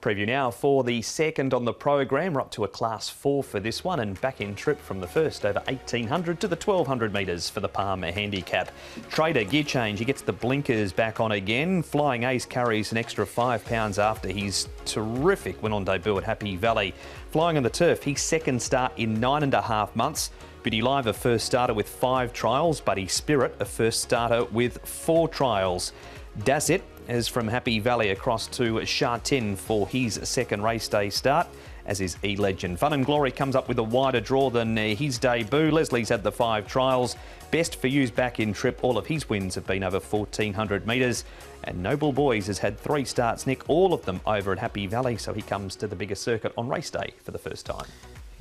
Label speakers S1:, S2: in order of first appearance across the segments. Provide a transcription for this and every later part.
S1: Preview now for the second on the program. We're up to a Class 4 for this one and back in trip from the first over 1,800 to the 1,200 metres for the Palmer handicap. Trader gear change, he gets the blinkers back on again. Flying Ace carries an extra £5 after his terrific win on debut at Happy Valley. Flying on the turf, his second start in 9.5 months. Beauty Live, a first starter with 5 trials. Buddy Spirit, a first starter with 4 trials. That's it. Is from Happy Valley across to Sha Tin for his second race day start, as is E-Legend. Fun and Glory comes up with a wider draw than his debut. Leslie's had the 5 trials. Best for You's back in trip. All of his wins have been over 1,400 metres. And Noble Boys has had 3 starts, Nick, all of them over at Happy Valley, so he comes to the bigger circuit on race day for the first time.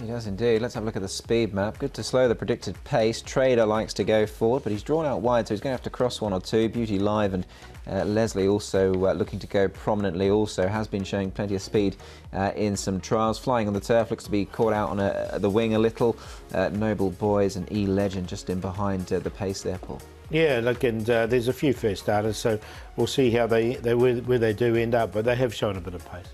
S2: He does indeed. Let's have a look at the speed map. Good to slow the predicted pace. Trader likes to go forward, but he's drawn out wide, so he's going to have to cross 1 or 2. Beauty Live and Leslie also looking to go prominently, also has been showing plenty of speed in some trials. Flying on the turf, looks to be caught out on the wing a little. Noble Boys and E-Legend just in behind the pace there, Paul.
S3: Yeah, look, and there's a few first starters, so we'll see how where they do end up, but they have shown a bit of pace.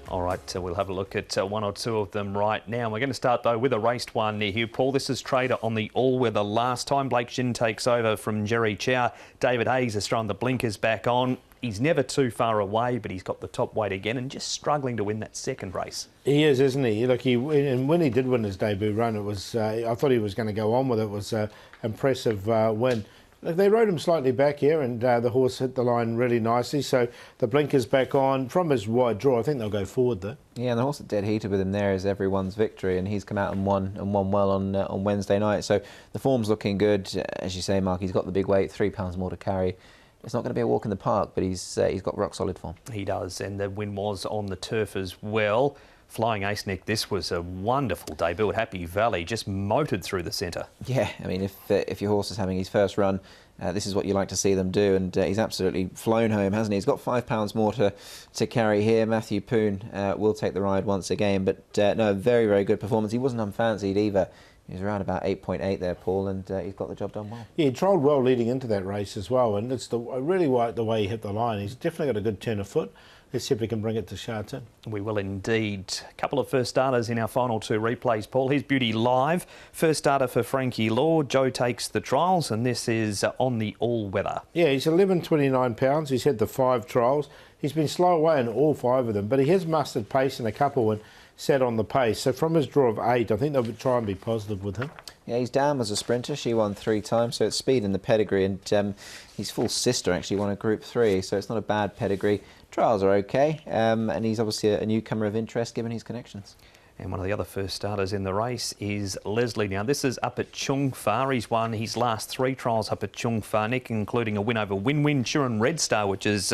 S1: All right, we'll have a look at 1 or 2 of them right now. We're going to start, though, with a raced one near here. Paul, this is Trader on the all-weather last time. Blake Shin takes over from Jerry Chow. David Hayes has thrown the blinkers back on. He's never too far away, but he's got the top weight again and just struggling to win that second race.
S3: He is, isn't he? Look, and when he did win his debut run, it was I thought he was going to go on with it. It was an impressive win. They rode him slightly back here, and the horse hit the line really nicely. So the blinkers back on from his wide draw. I think they'll go forward though. Yeah,
S2: and the horse that dead heated with him there is Everyone's Victory, and he's come out and won well on Wednesday night. So the form's looking good, as you say, Mark. He's got the big weight, £3 more to carry. It's not going to be a walk in the park, but he's got rock solid form.
S1: He does, and the win was on the turf as well. Flying Ace, Nick, this was a wonderful debut at Happy Valley, just motored through the centre.
S2: Yeah, I mean, if your horse is having his first run, this is what you like to see them do, and he's absolutely flown home, hasn't he? He's got £5 more to carry here. Matthew Poon will take the ride once again, but no, very, very good performance. He wasn't unfancied either. He was around about 8.8 there, Paul, and he's got the job done well.
S3: Yeah, he trialled well leading into that race as well, and it's really like the way he hit the line. He's definitely got a good turn of foot. Let's see if we can bring it to Sha Tin.
S1: We will indeed. A couple of first starters in our final 2 replays, Paul. Here's Beauty Live. First starter for Frankie Law. Joe takes the trials, and this is on the all-weather.
S3: Yeah, he's £11.29. He's had the 5 trials. He's been slow away in all 5 of them, but he has mustered pace in a couple and sat on the pace. So from his draw of 8, I think they'll try and be positive with him.
S2: Yeah, he's down as a sprinter. She won 3 times, so it's speed in the pedigree, and his full sister actually won a Group 3, so it's not a bad pedigree. Trials are okay, and he's obviously a newcomer of interest given his connections.
S1: And one of the other first starters in the race is Leslie. Now, this is up at Chung Fa. He's won his last 3 trials up at Chung Fa, Nick, including a win over Win-Win, Turin Red Star, which is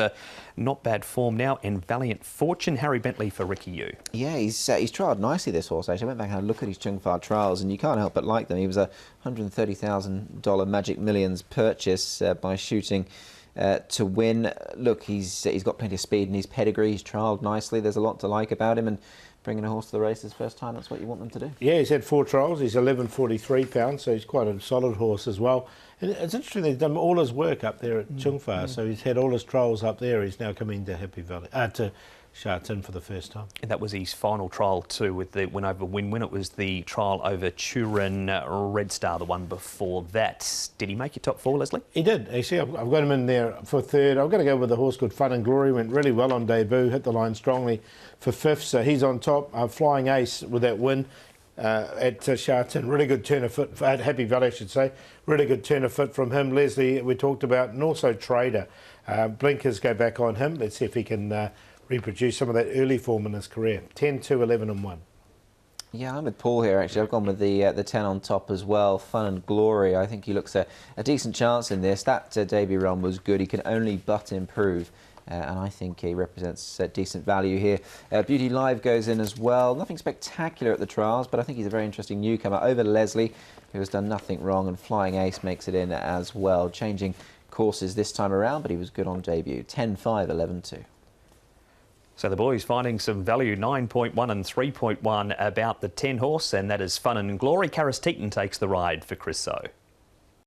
S1: not bad form now, and Valiant Fortune. Harry Bentley for Ricky Yu.
S2: Yeah, he's trialled nicely, this horse, actually. I went back and had a look at his Chung Fa trials, and you can't help but like them. He was a $130,000 Magic Millions purchase by shooting to win. Look, he's got plenty of speed in his pedigree. He's trialled nicely. There's a lot to like about him, and bringing a horse to the races first time, that's what you want them to do.
S3: Yeah, he's had 4 trials. He's £11.43, so he's quite a solid horse as well. And it's interesting, he's done all his work up there at Chung Fa, so he's had all his trials up there. He's now coming to Happy Valley, to Sha Tin for the first time.
S1: And that was his final trial too, with the win over Win-Win. It was the trial over Turin Red Star, the one before that. Did he make your top 4, Leslie?
S3: He did, actually. I've got him in there for 3rd. I'm going to go with the horse called Fun and Glory. Went really well on debut, hit the line strongly for 5th, so he's on top. Flying Ace with that win at Sha Tin. Really good turn of foot, at Happy Valley, I should say. Really good turn of foot from him. Leslie, we talked about, and also Trader. Blinkers go back on him. Let's see if he can reproduce some of that early form in his career. 10, 2, 11 and 1.
S2: Yeah, I'm with Paul here, actually. I've gone with the 10 on top as well. Fun and Glory. I think he looks a decent chance in this. That debut run was good. He can only but improve. And I think he represents decent value here. Beauty Live goes in as well. Nothing spectacular at the trials, but I think he's a very interesting newcomer over Leslie, who has done nothing wrong, and Flying Ace makes it in as well. Changing courses this time around, but he was good on debut. 10, 5, 11, 2.
S1: So the boys finding some value, 9.1 and 3.1 about the 10 horse, and that is Fun and Glory. Karis Teaton takes the ride for Chris So.